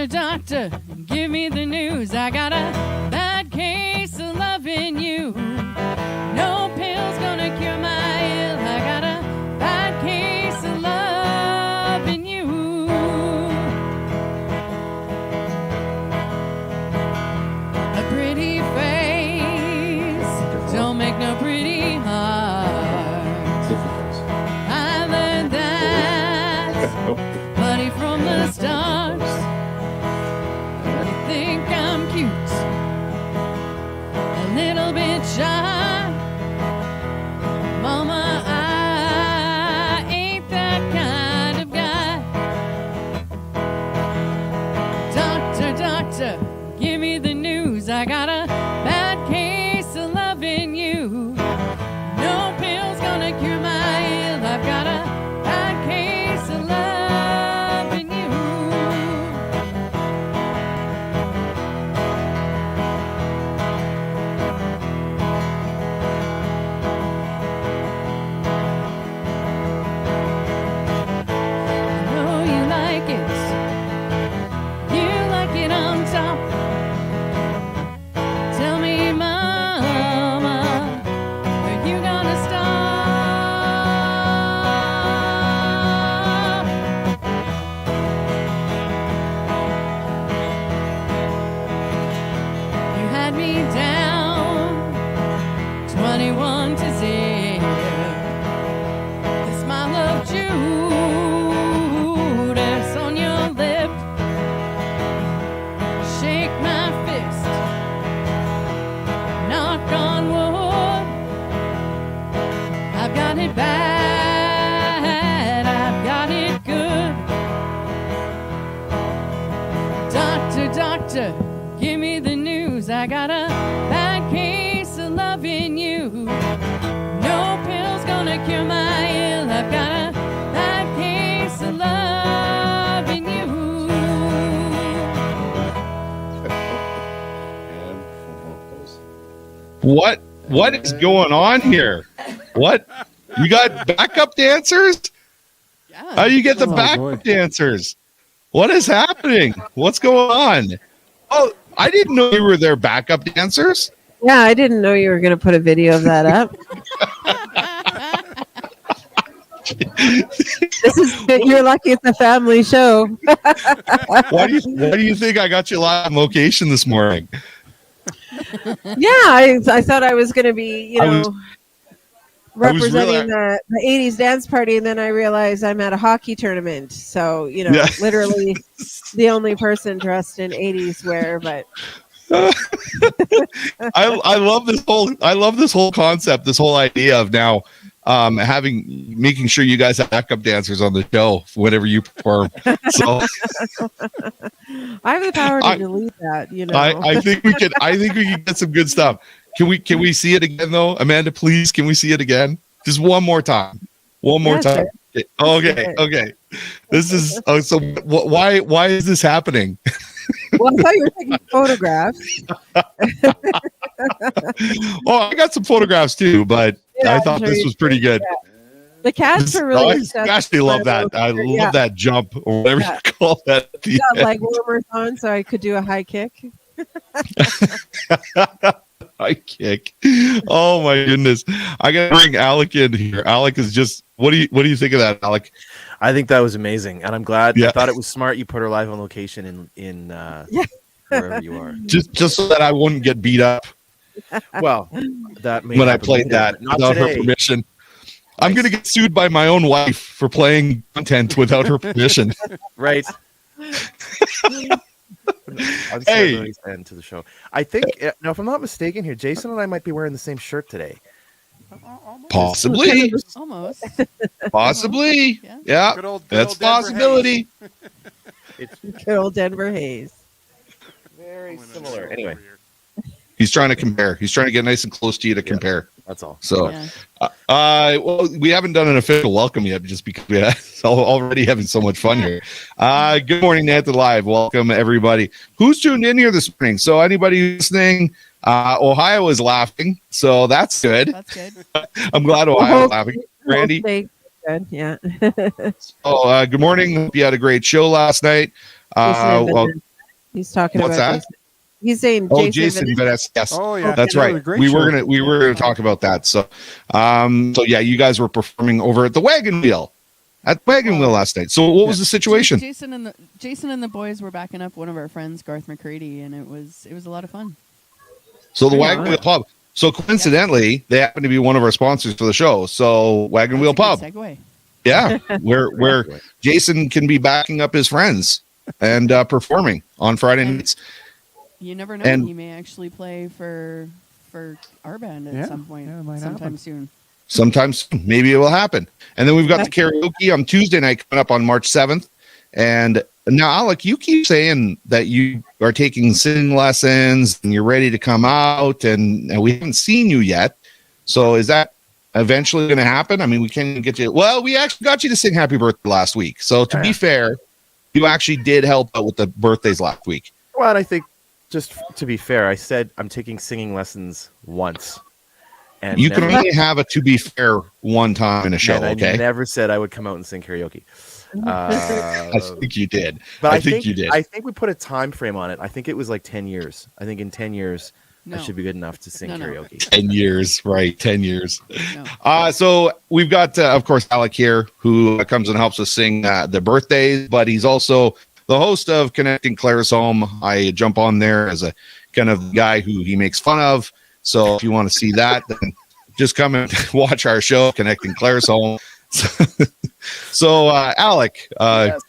Doctor, doctor, give me the news. I got a bad case of loving you. No pill's gonna cure my ill. I got a bad case of loving you. A pretty face don't make no pretty heart. I learned that, buddy, from the stars. You think I'm cute, a little bit shy. Mama, I ain't that kind of guy. Doctor, doctor, give me the news. I got a bad case of loving you. No pill's gonna cure my ill. I've got a bad case of loving you. I know you like it. You like it on top. Tell me, mama, are you gonna stop? You had me down 21 to 0. The smile of Judas on your lip. Shake my fist. Knock on wood. I've got it bad. I've got it good. Doctor, doctor, give me the news. I got a bad case of loving you. No pill's gonna cure my ill. I've got a bad case of loving you. What is going on here? What? You got backup dancers? Yeah. How do you get the Oh, boy. backup dancers? What is happening? What's going on? Oh, I didn't know you were their backup dancers. Yeah, I didn't know you were going to put a video of that up. This is you're lucky it's a family show. Why do you think I got you live on location this morning? Yeah, I thought I was going to be, I was representing really- the 80s dance party, and then I realized I'm at a hockey tournament. So, Yeah. literally the only person dressed in 80s wear, but I love this whole concept, this whole idea of now making sure you guys have backup dancers on the show whenever you perform. So I have the power to delete that, I think we can get some good stuff. Can we see it again though? Amanda, please, can we see it again? Just one more time. One more Yeah, time. Okay. This is so why is this happening? Well, I thought you were taking photographs. Oh, I got some photographs too, but Yeah, I thought I'm sure this you was pretty good. The cats are really I obsessed actually with love my that. I poster. love that jump or whatever Yeah. you call that. at the Got end. leg warmers on so I could do a high kick. High kick. Oh my goodness. I gotta bring Alec in here. Alec is just what do you think of that, Alec? I think that was amazing, and I'm glad. Yeah. I thought it was smart you put her live on location in wherever you are. Just so that I wouldn't get beat up Well, that may when I happen played later, that but not without her today. permission. I'm gonna get sued by my own wife for playing content without her permission. Right. I'm Hey. end to the show. I think now, if I'm not mistaken, here Jason and I might be wearing the same shirt today. Possibly. Almost. Possibly. Yeah. Yeah. Good old That's a Denver possibility. Good old Denver Haze. Very similar. Anyway, He's trying to compare. He's trying to get nice and close to you to compare. that's all. So, Yeah. well, we haven't done an official welcome yet, just because we are already having so much fun here. Good morning, Nanton Live. Welcome, everybody. Who's tuned in here this morning? So, anybody listening, Ohio is laughing, so that's good. That's good. I'm glad Ohio is laughing. Randy, Good, yeah. good morning. Hope you had a great show last night. Listen, Well, He's talking What's about that? Jason. He's saying Jason Vanessa. Vanessa. Yes. Oh yeah, That's that was right. a great We show. were gonna talk about that. So yeah, you guys were performing over at the Wagon Wheel. At the Wagon Wheel last night. So what was the situation? Jason and the boys were backing up one of our friends, Garth McCready, and it was a lot of fun. So the Wagon Wheel Pub. So coincidentally, they happen to be one of our sponsors for the show. So Wagon Wheel Pub. Segue. Yeah, where Jason can be backing up his friends and performing on Friday nights. You never know. And- He may actually play for our band at some point, sometime soon. Sometimes maybe it will happen. And then we've got the karaoke on Tuesday night coming up on March 7th. And now, Alec, you keep saying that you are taking singing lessons and you're ready to come out, and we haven't seen you yet. So is that eventually going to happen? I mean, we can't get you. Well, we actually got you to sing Happy Birthday last week. So to be fair, you actually did help out with the birthdays last week. Well, and I think, just to be fair, I said I'm taking singing lessons once. And you can only have a to be fair one time in a show, okay? I never said I would come out and sing karaoke. I think you did. But I think you did. I think we put a time frame on it. I think it was like 10 years. I think in 10 years, I should be good enough to sing karaoke. 10 years, right? 10 years. No. So we've got, of course, Alec here, who comes and helps us sing the birthdays, but he's also the host of Connecting Claire's Home. I jump on there as a kind of guy who he makes fun of. So if you want to see that, then just come and watch our show, Connecting Claire's Home. So Alec, Yes,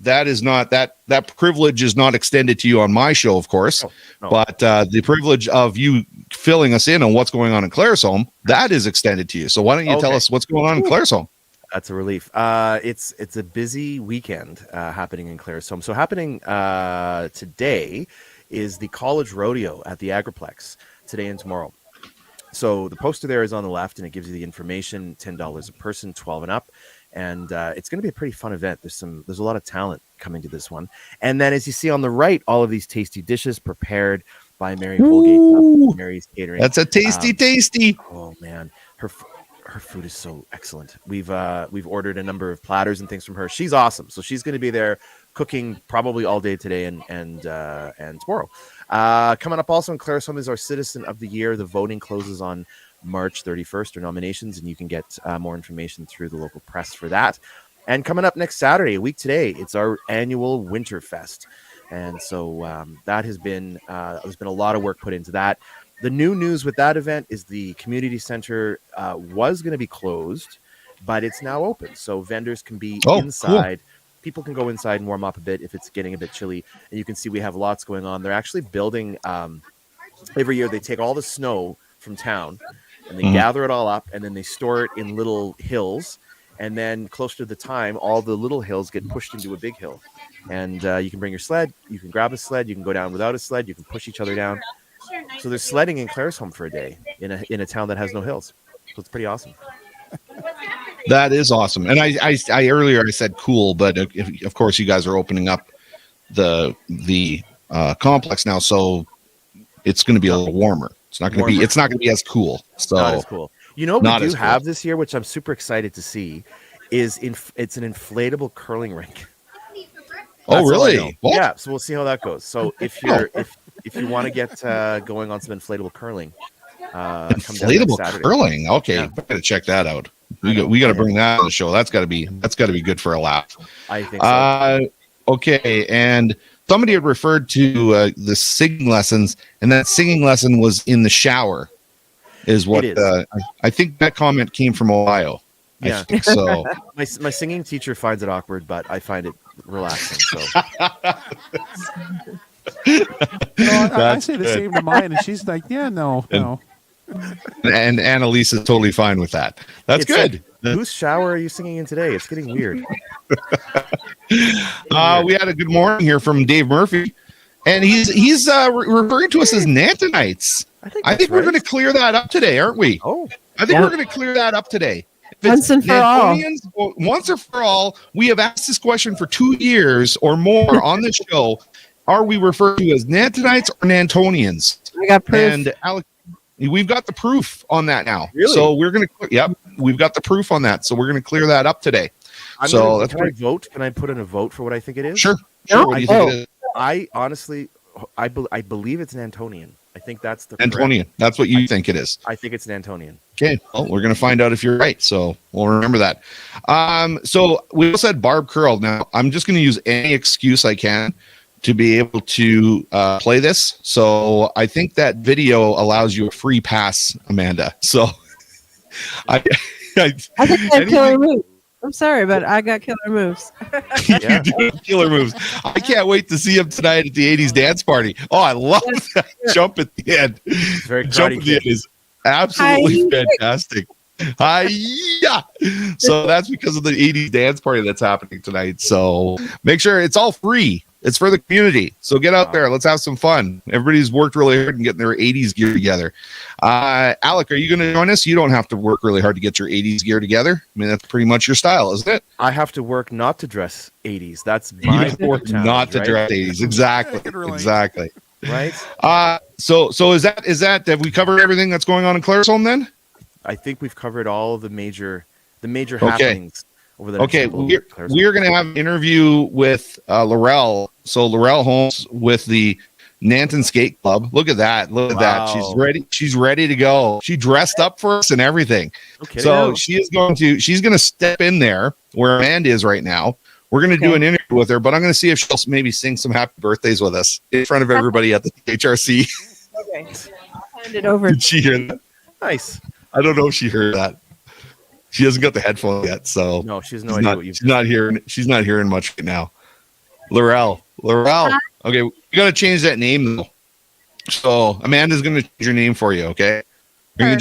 that is not that privilege is not extended to you on my show, of course, No. but the privilege of you filling us in on what's going on in Claire's Home, that is extended to you. So why don't you tell us what's going on in Claire's Home? That's a relief. It's a busy weekend happening in Claire's Home. So happening today is the college rodeo at the Agriplex today and tomorrow. So the poster there is on the left, and it gives you the information. $10 a person, 12 and up, and it's going to be a pretty fun event. There's a lot of talent coming to this one. And then, as you see on the right, all of these tasty dishes prepared by Mary Holgate, Mary's Catering. That's a tasty. Oh man, her food is so excellent. We've ordered a number of platters and things from her. She's awesome. So she's going to be there cooking probably all day today and tomorrow. Coming up also in Claire's Home is our Citizen of the Year. The voting closes on March 31st, or nominations, and you can get more information through the local press for that. And coming up next Saturday, a week today, it's our annual Winterfest. And so that has been there's been a lot of work put into that. The new news with that event is the community center was going to be closed, but it's now open. So vendors can be inside. Cool. People can go inside and warm up a bit if it's getting a bit chilly. And you can see we have lots going on. They're actually building every year. They take all the snow from town and they gather it all up, and then they store it in little hills. And then closer to the time, all the little hills get pushed into a big hill. And you can bring your sled. You can grab a sled. You can go down without a sled. You can push each other down. So there's sledding in Claire's Home for a day in a town that has no hills. So it's pretty awesome. That is awesome. And I earlier I said cool, but of course you guys are opening up the complex now, so it's going to be a little warmer. It's not going to be as cool. So not as cool. You know what we do have this year, which I'm super excited to see, is it's an inflatable curling rink. Oh, really? What? Yeah. So we'll see how that goes. So if you want to get going on some inflatable curling, inflatable curling. Okay, yeah. Got to check that out. We got to bring that on the show. That's got to be good for a laugh. I think so. Okay, and somebody had referred to the singing lessons, and that singing lesson was in the shower. Is what I think that comment came from Ohio. Yeah. I think so. My singing teacher finds it awkward, but I find it relaxing. So I say the same to mine, and she's like, "Yeah, no." And Annalisa's totally fine with that. That's good. Like, whose shower are you singing in today? It's getting weird. We had a good morning here from Dave Murphy, and he's referring to us as Nantonites. I think we're going to clear that up today, aren't we? Oh, I think we're going to clear that up today. Once and for all. Once and for all, we have asked this question for 2 years or more on this show. Are we referred to as Nantonites or Nantonians? I got proof. And Alex, we've got the proof on that now. Really? So we're going to, we've got the proof on that. So we're going to clear that up today. Can I vote? Can I put in a vote for what I think it is? Sure. No, What do you think it is? I honestly, I believe it's an Antonian. I think that's the Antonian. That's what you think it is. I think it's an Antonian. Okay. Well, we're going to find out if you're right. So we'll remember that. So we also had Barb Curl. Now, I'm just going to use any excuse I can to be able to play this. So I think that video allows you a free pass, Amanda. So I think I have killer moves. I'm sorry, but I got killer moves. You do have killer moves. I can't wait to see him tonight at the 80s dance party. Oh, I love that jump at the end. Very Jump at the end is absolutely fantastic. Hi-ya! So that's because of the 80s dance party that's happening tonight. So make sure it's all free. It's for the community. So get out there. Let's have some fun. Everybody's worked really hard in getting their 80s gear together. Alec, are you going to join us? You don't have to work really hard to get your 80s gear together. I mean, that's pretty much your style, isn't it? I have to work not to dress 80s. That's my work not to dress 80s. Exactly. Exactly. Right. So is that have we covered everything that's going on in Claresholm then? I think we've covered all of the major happenings over the next we're going to have an interview with Lorelle. So Lorelle Holmes with the Nanton Skate Club. Look at that. Look at that. She's ready. She's ready to go. She dressed up for us and everything. Okay. So she's going to step in there where Amanda is right now. We're going to do an interview with her, but I'm going to see if she'll maybe sing some happy birthdays with us in front of everybody at the HRC. Okay. I'll hand it over. Did she hear that? Nice. I don't know if she heard that. She hasn't got the headphones yet, so no, she has no idea what you've. She's not hearing much right now. Lorelle. Okay, we got to change that name though. So Amanda's going to change your name for you. Okay. I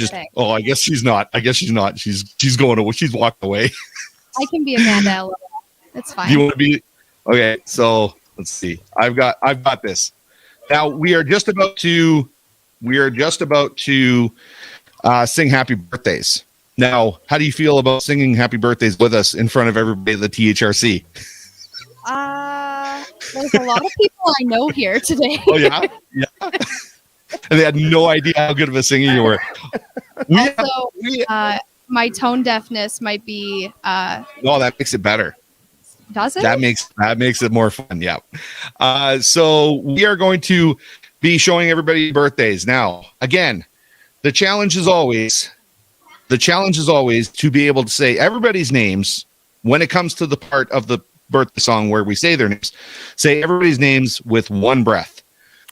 guess she's not. She's going away. She's walking away. I can be Amanda. It's fine. You want to be? Okay. So let's see. I've got this. Now we are just about to sing happy birthdays. Now, how do you feel about singing happy birthdays with us in front of everybody at the THRC? There's a lot of people I know here today. Oh, yeah? Yeah. And they had no idea how good of a singer you were. My tone deafness might be... No, that makes it better. Does it? That makes it more fun, yeah. So we are going to be showing everybody birthdays. Now, again, the challenge is always to be able to say everybody's names when it comes to the part of the birthday song where we say their names. Say everybody's names with one breath.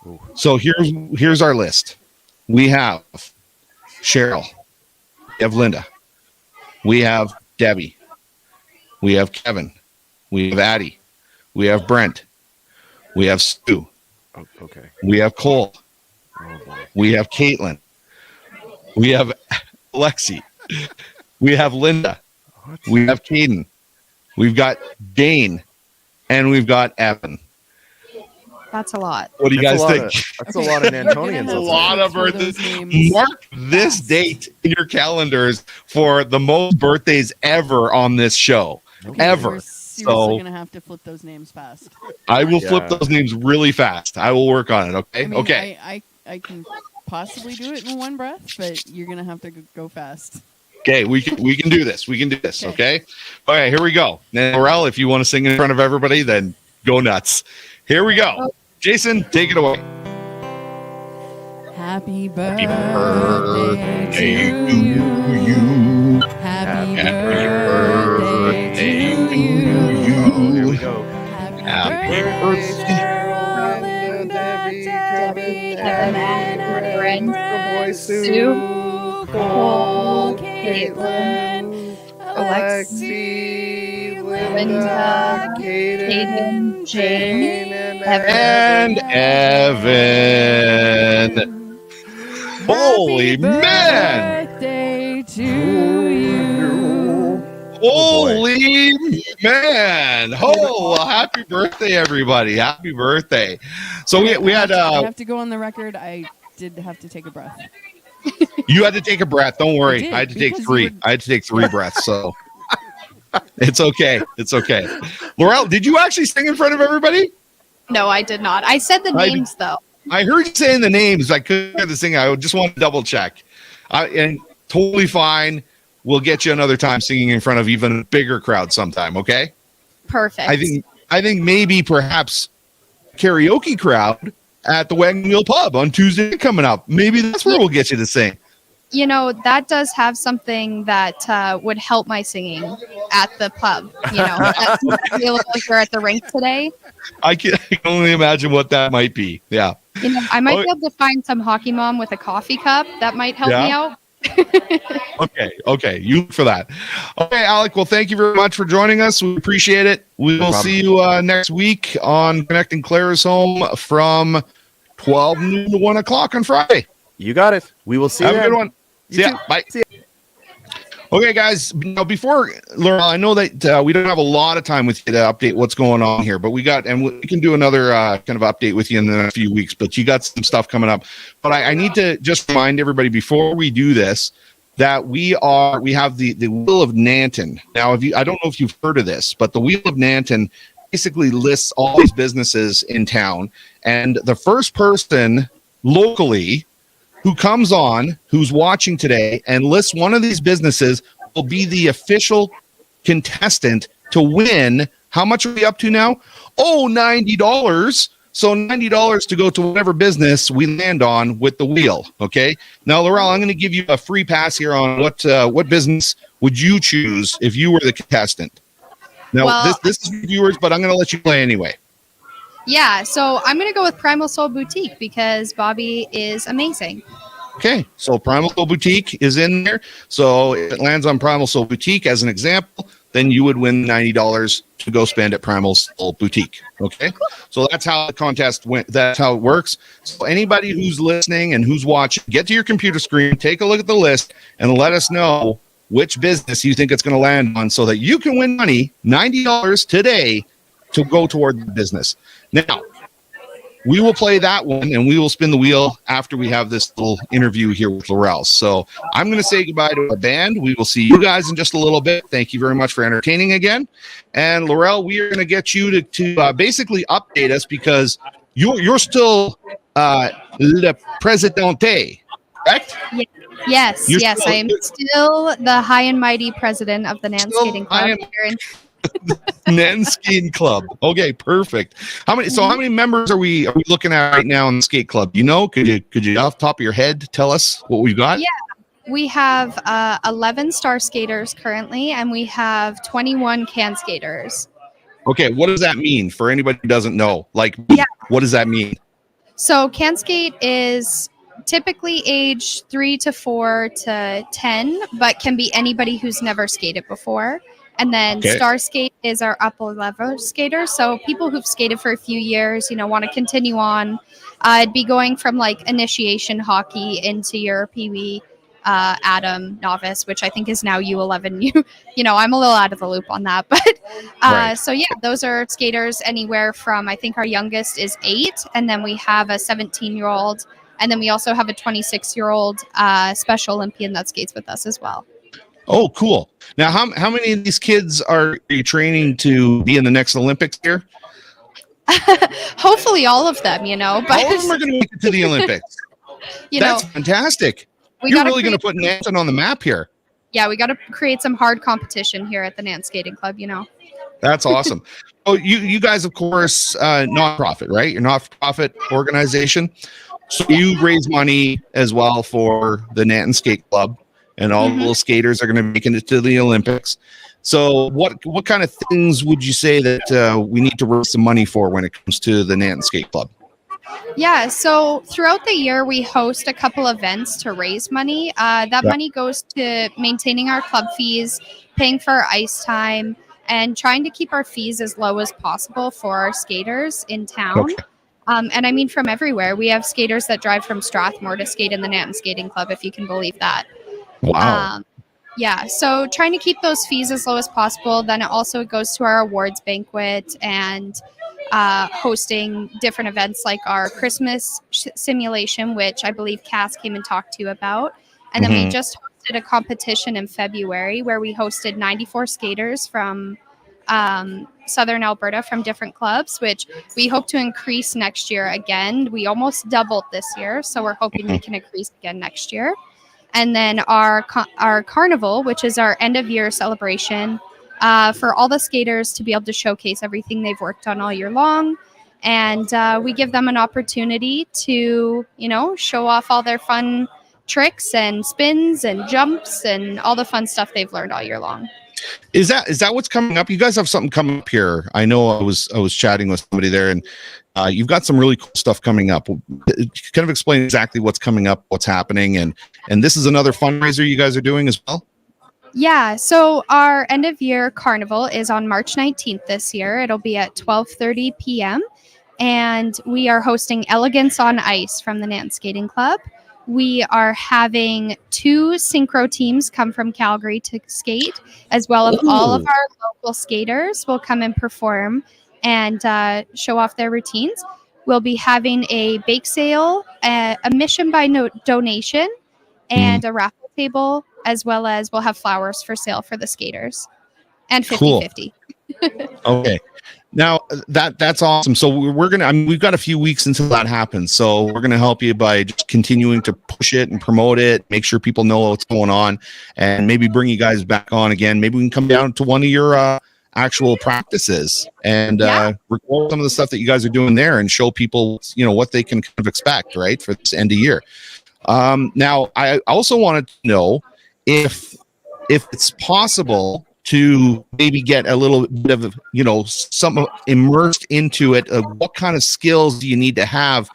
Ooh. So here's our list. We have Cheryl. We have Linda. We have Debbie. We have Kevin. We have Addie. We have Brent. We have Stu. Oh, okay. We have Cole. Oh, boy. We have Caitlin. We have Lexi. We have Linda. What? We have Caden. We've got Dane. And we've got Evan. That's a lot. What do you guys think? That's a lot of Nantonians. A lot of birthdays. Mark this date in your calendars for the most birthdays ever on this show. Okay, ever. We're seriously going to have to flip those names fast. I will flip those names really fast. I will work on it. Okay. I mean, okay. I can possibly do it in one breath, but you're going to have to go fast. Okay, we can do this. We can do this. Okay. All right, here we go. Now, Lorelle, if you want to sing in front of everybody, then go nuts. Here we go. Jason, take it away. Happy birthday to you. Happy birthday to you. Oh, here we go. Happy birthday, Debbie, Kevin, Brent, Sue, Cole, Caitlin, Alexi, Linda, Caden, Jane, and Evan. Holy man! Birthday to you. Holy man! Oh, well, happy birthday, everybody! Happy birthday! So we had. I have to go on the record. I did have to take a breath. You had to take a breath. Don't worry. I had to take three. I had to take 3 breaths. So it's okay. It's okay. Lorelle, did you actually sing in front of everybody? No, I did not. I said the names, though. I heard you saying the names. I couldn't hear the singing. I just want to double check. And totally fine. We'll get you another time singing in front of even a bigger crowd sometime, okay? Perfect. I think maybe perhaps karaoke crowd at the Wagon Wheel Pub on Tuesday coming up. Maybe that's where we'll get you to sing. You know, that does have something that would help my singing at the pub. You know, that's not available here at the rink today. I can only imagine what that might be. Yeah. You know, I might be able to find some hockey mom with a coffee cup. That might help me out. Okay. You look for that. Okay, Alec. Well, thank you very much for joining us. We appreciate it. We will see you next week on Connecting Clara's Home from 12 noon to 1 o'clock on Friday. You got it. We will see you. Have a good one. See ya. Bye. See ya. Okay, guys. Now, before Lorelle, I know that we don't have a lot of time with you to update what's going on here, but we can do another kind of update with you in the next few weeks. But you got some stuff coming up. But I need to just remind everybody before we do this that we have the Wheel of Nanton. Now, I don't know if you've heard of this, but the Wheel of Nanton basically lists all these businesses in town, and the first person locally who comes on, who's watching today, and lists one of these businesses will be the official contestant to win. How much are we up to now? Oh, $90. So $90 to go to whatever business we land on with the wheel. Okay. Now, Lorelle, I'm going to give you a free pass here on what business would you choose if you were the contestant? Now, this is for viewers, but I'm going to let you play anyway. Yeah, so I'm going to go with Primal Soul Boutique because Bobby is amazing. Okay, so Primal Soul Boutique is in there. So if it lands on Primal Soul Boutique as an example, then you would win $90 to go spend at Primal Soul Boutique. Okay, so that's how the contest went. That's how it works. So anybody who's listening and who's watching, get to your computer screen, take a look at the list, and let us know which business you think it's going to land on so that you can win money, $90 today, to go toward the business. Now, we will play that one, and we will spin the wheel after we have this little interview here with Lorelle. So I'm going to say goodbye to our band. We will see you guys in just a little bit. Thank you very much for entertaining again. And Lorelle, we are going to get you to basically update us because you're still le presidente, correct? Yes, I am still the high and mighty president of the Nanton Skating Club. Nanton Skate Club. Okay, perfect. How many members are we looking at right now in the skate club? You know, could you off the top of your head tell us what we've got? Yeah, we have 11 star skaters currently, and we have 21 can skaters. Okay, what does that mean for anybody who doesn't know? What does that mean? So can skate is typically age 3 to 4 to 10, but can be anybody who's never skated before. And then Star Skate is our upper level skaters. So people who've skated for a few years, want to continue on. It'd be going from like initiation hockey into your Pee-wee Adam novice, which I think is now U11. I'm a little out of the loop on that. But So yeah, those are skaters anywhere from, I think our youngest is 8. And then we have a 17-year-old. And then we also have a 26-year-old Special Olympian that skates with us as well. Oh, cool. Now, how many of these kids are you training to be in the next Olympics here? Hopefully all of them, But all of them are going to make it to the Olympics. That's fantastic. You're really going to put Nanton on the map here. Yeah, we got to create some hard competition here at the Nanton Skating Club, That's awesome. Oh, you guys, of course, nonprofit, right? You're not-for-profit organization. So you raise money as well for the Nanton Skate Club. And all the little skaters are going to be making it to the Olympics. So what kind of things would you say that we need to raise some money for when it comes to the Nanton Skate Club? Yeah, so throughout the year, we host a couple events to raise money. That money goes to maintaining our club fees, paying for our ice time, and trying to keep our fees as low as possible for our skaters in town. Okay. And I mean from everywhere. We have skaters that drive from Strathmore to skate in the Nanton Skating Club, if you can believe that. Wow. Yeah, so trying to keep those fees as low as possible. Then it also goes to our awards banquet and hosting different events like our Christmas simulation, which I believe Cass came and talked to you about. And then we just hosted a competition in February where we hosted 94 skaters from Southern Alberta from different clubs, which we hope to increase next year again. We almost doubled this year, so we're hoping we can increase again next year. And then our carnival, which is our end of year celebration for all the skaters to be able to showcase everything they've worked on all year long. And we give them an opportunity to, show off all their fun tricks and spins and jumps and all the fun stuff they've learned all year long. Is that what's coming up? You guys have something coming up here. I know I was chatting with somebody there, and you've got some really cool stuff coming up. Kind of explain exactly what's coming up, what's happening, and this is another fundraiser you guys are doing as well? Yeah, so our end of year carnival is on March 19th this year. It'll be at 12:30 p.m. and we are hosting Elegance on Ice from the Nanton Skating Club. We are having 2 synchro teams come from Calgary to skate, as well as all of our local skaters will come and perform and show off their routines. We'll be having a bake sale, a mission by donation, and a raffle table, as well as we'll have flowers for sale for the skaters, and 50-50. Okay. Now that's awesome. So we've got a few weeks until that happens. So we're going to help you by just continuing to push it and promote it, make sure people know what's going on, and maybe bring you guys back on again. Maybe we can come down to one of your actual practices and record some of the stuff that you guys are doing there and show people, what they can kind of expect, right, for this end of year. Now, I also wanted to know if it's possible to maybe get a little bit of, some immersed into it. What kind of skills do you need to have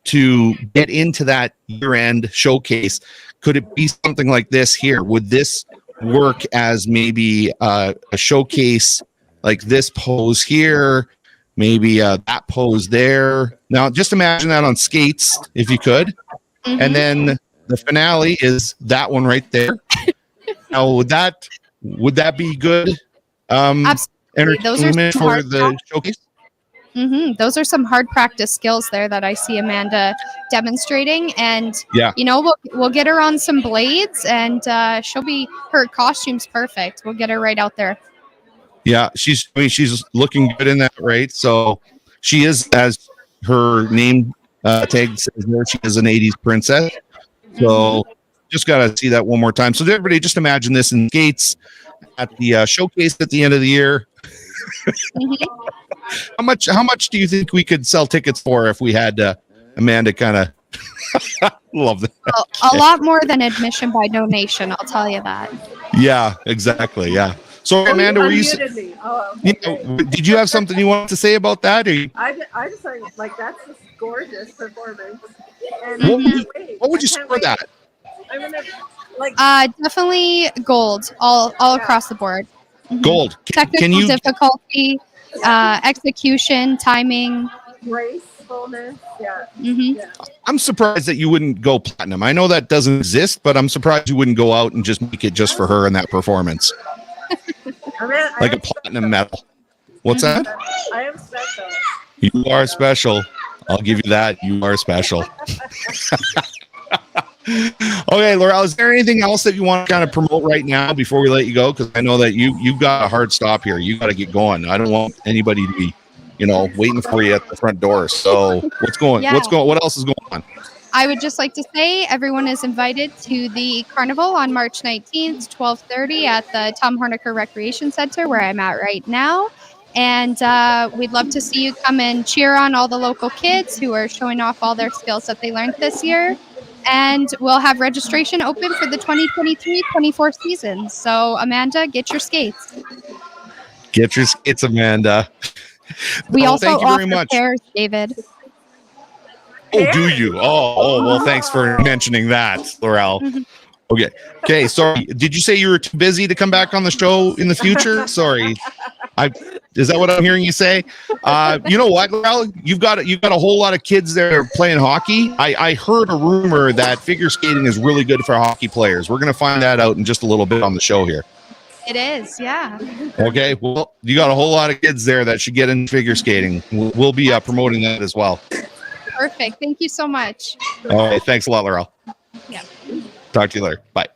to get into that year-end showcase? Could it be something like this here? Would this work as maybe a showcase like this pose here, maybe that pose there? Now, just imagine that on skates, if you could. Mm-hmm. And then the finale is that one right there. Now, would that be good? Absolutely. Those are for the showcase? Mm-hmm. Those are some hard practice skills there that I see Amanda demonstrating, and we'll get her on some blades, and her costume's perfect. We'll get her right out there. Yeah, she's looking good in that, right? So she is, as her name tag says there, she is an 80s princess. So just gotta see that one more time. So everybody, just imagine this in skates at the showcase at the end of the year. How much do you think we could sell tickets for if we had Amanda kind of love that? Well, a lot more than admission by donation, I'll tell you that. Yeah, exactly. Yeah. So Amanda, were you? Did you have something you wanted to say about that? Or I just think that's a gorgeous performance. And what would you score that? I'm gonna definitely gold all across the board. Gold. Technical difficulty, execution, timing, gracefulness. Yeah. Mm-hmm. Yeah. I'm surprised that you wouldn't go platinum. I know that doesn't exist, but I'm surprised you wouldn't go out and just make it just for her in that performance. Like a platinum medal. What's that? I am special. You are special. I'll give you that. You are special. Okay, Lorelle, is there anything else that you want to kind of promote right now before we let you go? Because I know that you've got a hard stop here. You got to get going. I don't want anybody to be, waiting for you at the front door. So what else is going on? I would just like to say everyone is invited to the carnival on March 19th, 12:30 at the Tom Horniker Recreation Center, where I'm at right now. And we'd love to see you come and cheer on all the local kids who are showing off all their skills that they learned this year. And we'll have registration open for the 2023-24 season. So, Amanda, get your skates. Get your skates, Amanda. We also thank you offer very much. pairs, David. Oh, do you? Oh, well, thanks for mentioning that, Lorelle. Okay. Sorry. Did you say you were too busy to come back on the show in the future? Sorry. Is that what I'm hearing you say? You know what, Lorelle? You've got a whole lot of kids there playing hockey. I heard a rumor that figure skating is really good for hockey players. We're going to find that out in just a little bit on the show here. It is, yeah. Okay. Well, you got a whole lot of kids there that should get into figure skating. We'll be promoting that as well. Perfect. Thank you so much. All right. Thanks a lot, Lorelle. Yeah. Talk to you later. Bye.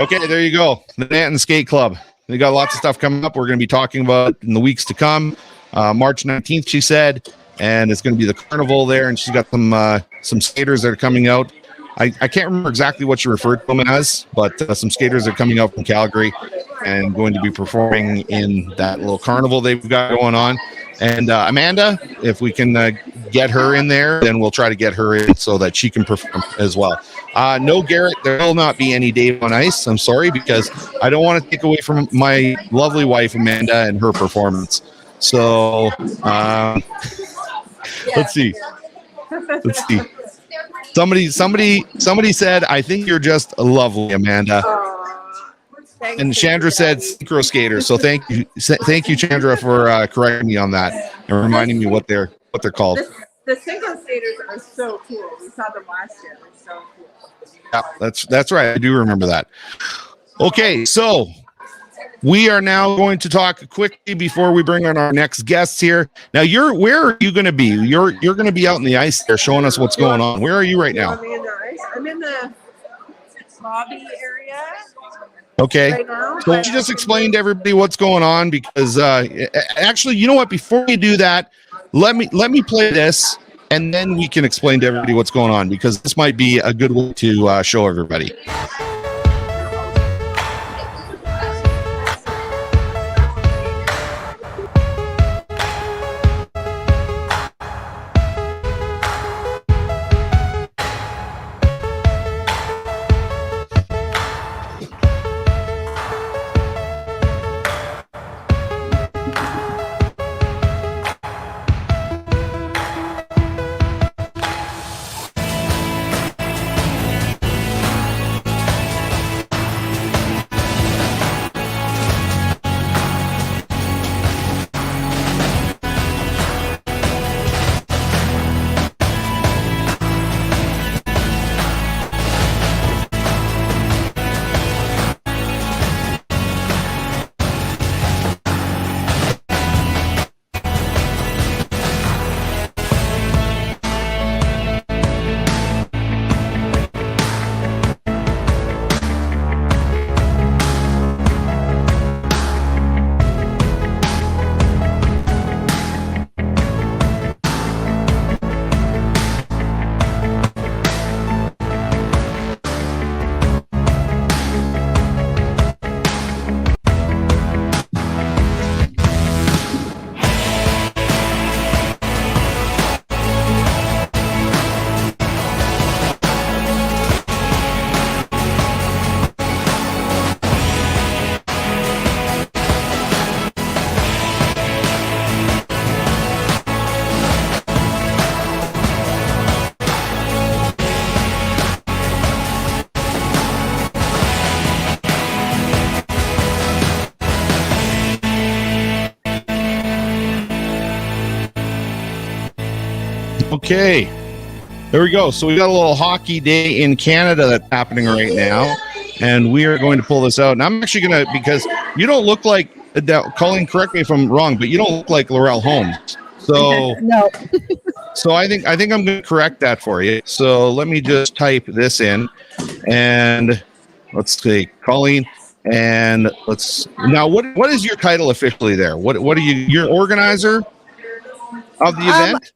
Okay, there you go. The Nanton Skate Club. They got lots of stuff coming up. We're going to be talking about in the weeks to come. March 19th, she said, and it's going to be the carnival there. And she's got some skaters that are coming out. I can't remember exactly what she referred to them as, but some skaters are coming out from Calgary and going to be performing in that little carnival they've got going on. And Amanda, if we can get her in there, then we'll try to get her in so that she can perform as well. No, Garrett, there will not be any Dave on Ice. I'm sorry, because I don't want to take away from my lovely wife, Amanda, and her performance. So let's see. Somebody said, I think you're just lovely, Amanda. And Chandra said synchro skater. So thank you, Chandra, for correcting me on that and reminding me what they're called. The synchro skaters are so cool. We saw them last year. They're so cool. Yeah, that's right. I do remember that. Okay, so we are now going to talk quickly before we bring on our next guests here. Now, where are you going to be? You're going to be out in the ice there, showing us what's going on. Where are you right now? I'm in the lobby area. Okay. Right now, so you just explain to everybody what's going on, because actually, you know what? Before we do that, let me play this, and then we can explain to everybody what's going on, because this might be a good way to show everybody. Okay, there we go. So we got a little hockey day in Canada that's happening right now, and we are going to pull this out. And I'm actually going to, because you don't look like, Coleen, correct me if I'm wrong, but you don't look like Lorelle Holmes. So No. so I think I'm going to correct that for you. So let me just type this in, and let's see, Coleen, and now what is your title officially there? What are you? You're organizer of the event?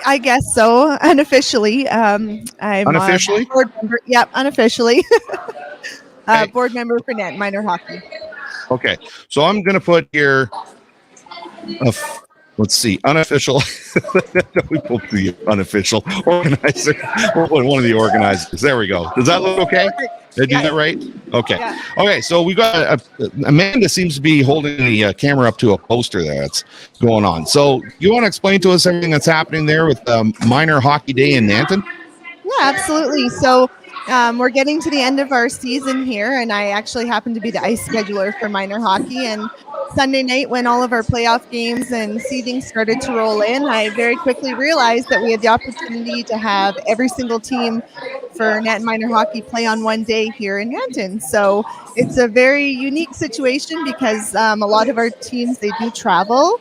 I guess so. Unofficially. I'm Unofficially? a board member. Yep, unofficially. Okay. Board member for Nanton Minor Hockey. Okay, so I'm going to put here, let's see, unofficial. We put the unofficial organizer. We'll put one of the organizers. There we go. Does that look okay? Did I do that right? Okay. Yeah. Okay, so we got Amanda seems to be holding the camera up to a poster there that's going on. So you want to explain to us everything that's happening there with Minor Hockey Day in Nanton? Yeah, absolutely. So we're getting to the end of our season here, and I actually happen to be the ice scheduler for minor hockey. And Sunday night, when all of our playoff games and seeding started to roll in, I very quickly realized that we had the opportunity to have every single team for Nanton Minor Hockey play on one day here in Nanton. So it's a very unique situation because a lot of our teams, they do travel.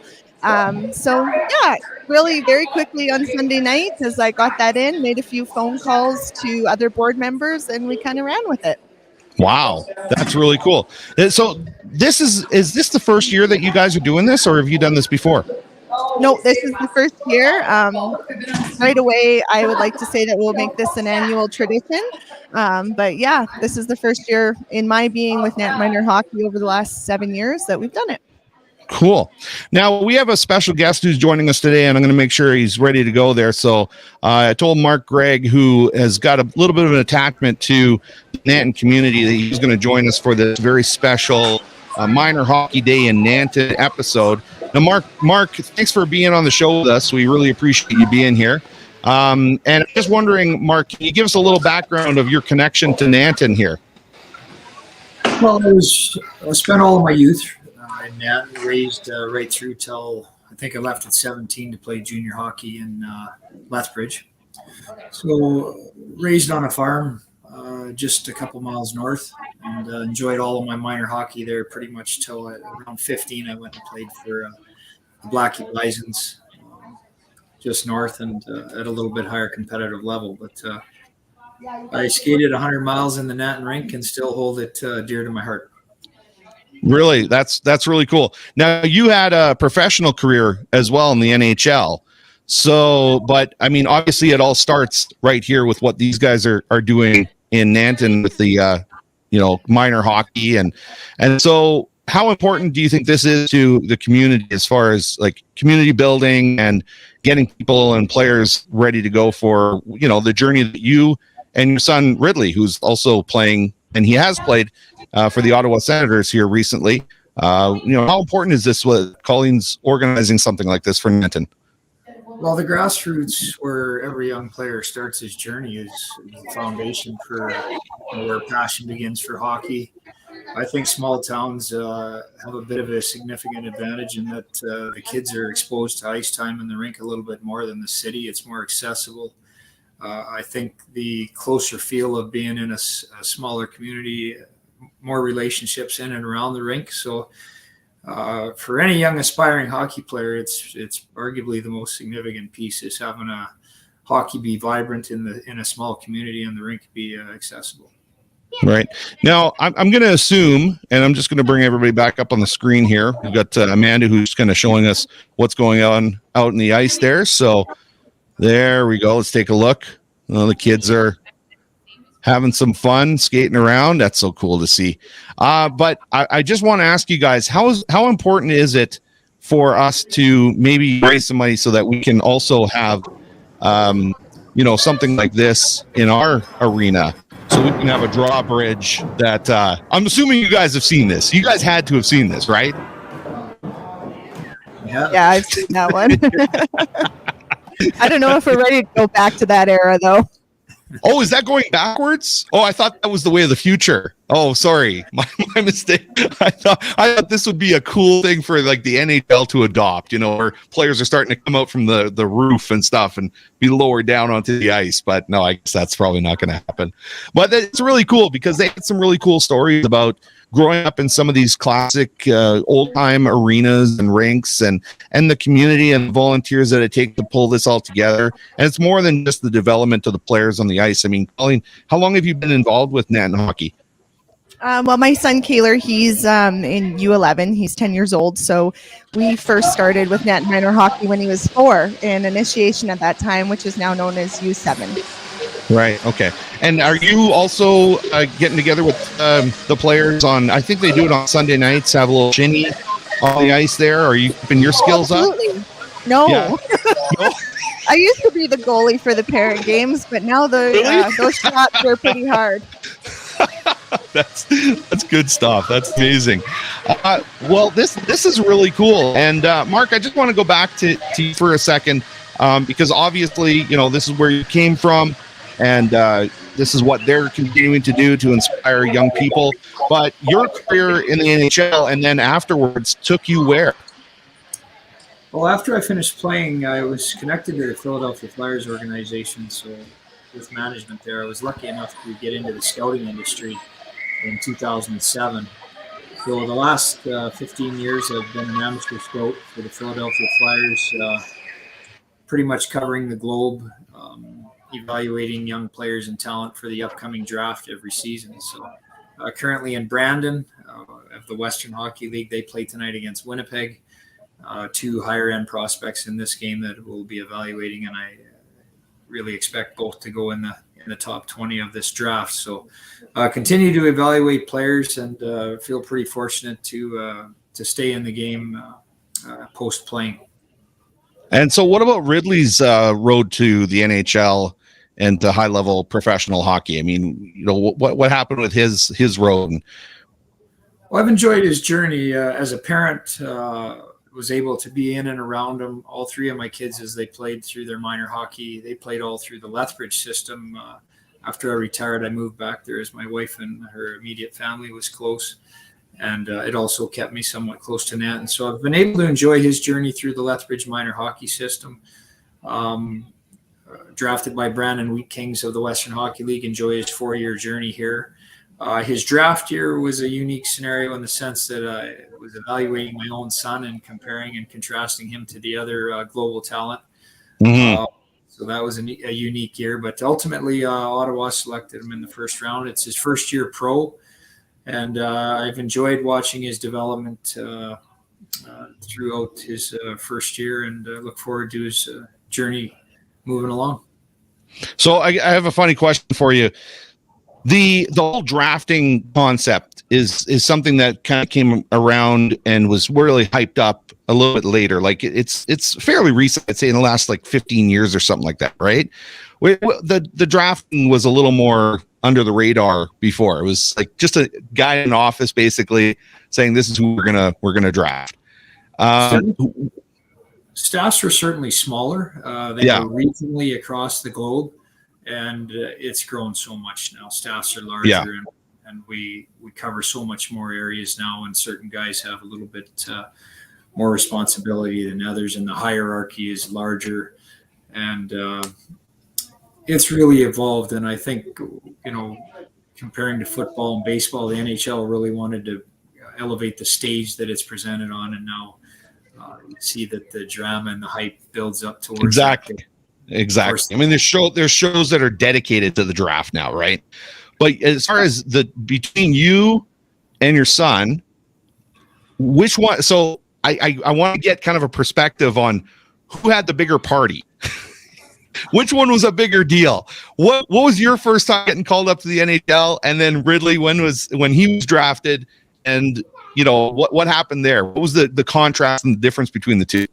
So yeah, really very quickly on Sunday night, as I got that in, made a few phone calls to other board members, and we kind of ran with it. Wow, that's really cool. So this is this the first year that you guys are doing this, or have you done this before? No, this is the first year. Right away, I would like to say that we'll make this an annual tradition. But yeah, this is the first year in my being with Nanton Minor Hockey over the last 7 years that we've done it. Cool. Now we have a special guest who's joining us today, and I'm going to make sure he's ready to go there. So I told Mark Grieg, who has got a little bit of an attachment to the Nanton community, that he's going to join us for this very special Minor Hockey Day in Nanton episode. Now, Mark, thanks for being on the show with us. We really appreciate you being here. And I'm just wondering, Mark, can you give us a little background of your connection to Nanton here? Well, I spent all of my youth in Nanton, raised right through till I think I left at 17 to play junior hockey in Lethbridge. So raised on a farm just a couple miles north, and enjoyed all of my minor hockey there pretty much till around 15. I went and played for the Blackie Bisons just north and at a little bit higher competitive level. But I skated 100 miles in the Nanton rink and still hold it dear to my heart. Really, that's really cool. Now, you had a professional career as well in the NHL. So, but I mean, obviously, it all starts right here with what these guys are doing in Nanton with the minor hockey, and so how important do you think this is to the community as far as like community building and getting people and players ready to go for the journey that you and your son Ridley, who's also playing, and he has played for the Ottawa Senators here recently. How important is this with Coleen's organizing something like this for Nanton? Well, the grassroots, where every young player starts his journey, is the foundation for where passion begins for hockey. I think small towns have a bit of a significant advantage in that the kids are exposed to ice time in the rink a little bit more than the city. It's more accessible. I think the closer feel of being in a smaller community, more relationships in and around the rink. So for any young aspiring hockey player, it's arguably the most significant piece is having a hockey be vibrant in a small community and the rink be accessible. Right. Now, I'm going to assume, and I'm just going to bring everybody back up on the screen here. We've got Amanda, who's kind of showing us what's going on out in the ice there. So there we go. Let's take a look. Well, the kids are having some fun skating around. That's so cool to see. But I just want to ask you guys, how important is it for us to maybe raise some money so that we can also have, something like this in our arena? So we can have a drawbridge that I'm assuming you guys have seen this. You guys had to have seen this, right? Yeah, I've seen that one. I don't know if we're ready to go back to that era, though. Oh, is that going backwards? Oh, I thought that was the way of the future. Oh, sorry. My mistake. I thought this would be a cool thing for like the NHL to adopt, where players are starting to come out from the roof and stuff and be lowered down onto the ice. But no, I guess that's probably not going to happen. But it's really cool because they had some really cool stories about growing up in some of these classic old time arenas and rinks and the community and the volunteers that it takes to pull this all together. And it's more than just the development of the players on the ice. I mean, Coleen, how long have you been involved with Nanton hockey? Well, my son, Kaler, he's in U11. He's 10 years old. So we first started with Nanton minor hockey when he was 4 in initiation at that time, which is now known as U7. Right. Okay. And are you also getting together with the players on, I think they do it on Sunday nights, have a little shinny on the ice there? Are you keeping your skills Absolutely. up? No. Yeah. No? I used to be the goalie for the parent games, but now those shots are pretty hard. That's good stuff. That's amazing. Well, this is really cool. And Mark, I just want to go back to you for a second because obviously, this is where you came from. And this is what they're continuing to do to inspire young people. But your career in the NHL and then afterwards took you where? Well, after I finished playing, I was connected to the Philadelphia Flyers organization. So with management there, I was lucky enough to get into the scouting industry in 2007. So the last 15 years, I've been an amateur scout for the Philadelphia Flyers, pretty much covering the globe, evaluating young players and talent for the upcoming draft every season. So currently in Brandon of the Western Hockey League, they play tonight against Winnipeg, 2 higher end prospects in this game that we'll be evaluating. And I really expect both to go in the top 20 of this draft. So continue to evaluate players and feel pretty fortunate to stay in the game post playing. And so, what about Ridley's road to the NHL and to high level professional hockey? I mean, what happened with his road? Well, I've enjoyed his journey as a parent. Was able to be in and around him. All three of my kids, as they played through their minor hockey, they played all through the Lethbridge system. After I retired, I moved back there as my wife and her immediate family was close. And it also kept me somewhat close to Nanton. So I've been able to enjoy his journey through the Lethbridge minor hockey system. Drafted by Brandon Wheat Kings of the Western Hockey League, enjoy his 4-year journey here. His draft year was a unique scenario in the sense that I was evaluating my own son and comparing and contrasting him to the other global talent. Mm-hmm. So that was a unique year. But ultimately, Ottawa selected him in the first round. It's his first year pro. And I've enjoyed watching his development throughout his first year, and look forward to his journey moving along. So I have a funny question for you. The whole drafting concept is something that kind of came around and was really hyped up a little bit later. Like it's fairly recent, I'd say in the last like 15 years or something like that, right? The drafting was a little more under the radar before. It was like just a guy in office basically saying this is who we're gonna draft. Staffs were certainly smaller. They were regionally across the globe. And it's grown so much now. Staffs are larger, and we cover so much more areas now. And certain guys have a little bit more responsibility than others, and the hierarchy is larger. And it's really evolved. And I think, comparing to football and baseball, the NHL really wanted to elevate the stage that it's presented on. And now you see that the drama and the hype builds up towards exactly. I mean, there's shows that are dedicated to the draft now, right? But as far as between you and your son, which one? So I want to get kind of a perspective on who had the bigger party. Which one was a bigger deal? What was your first time getting called up to the NHL? And then Ridley, when he was drafted, and what happened there? What was the contrast and the difference between the two?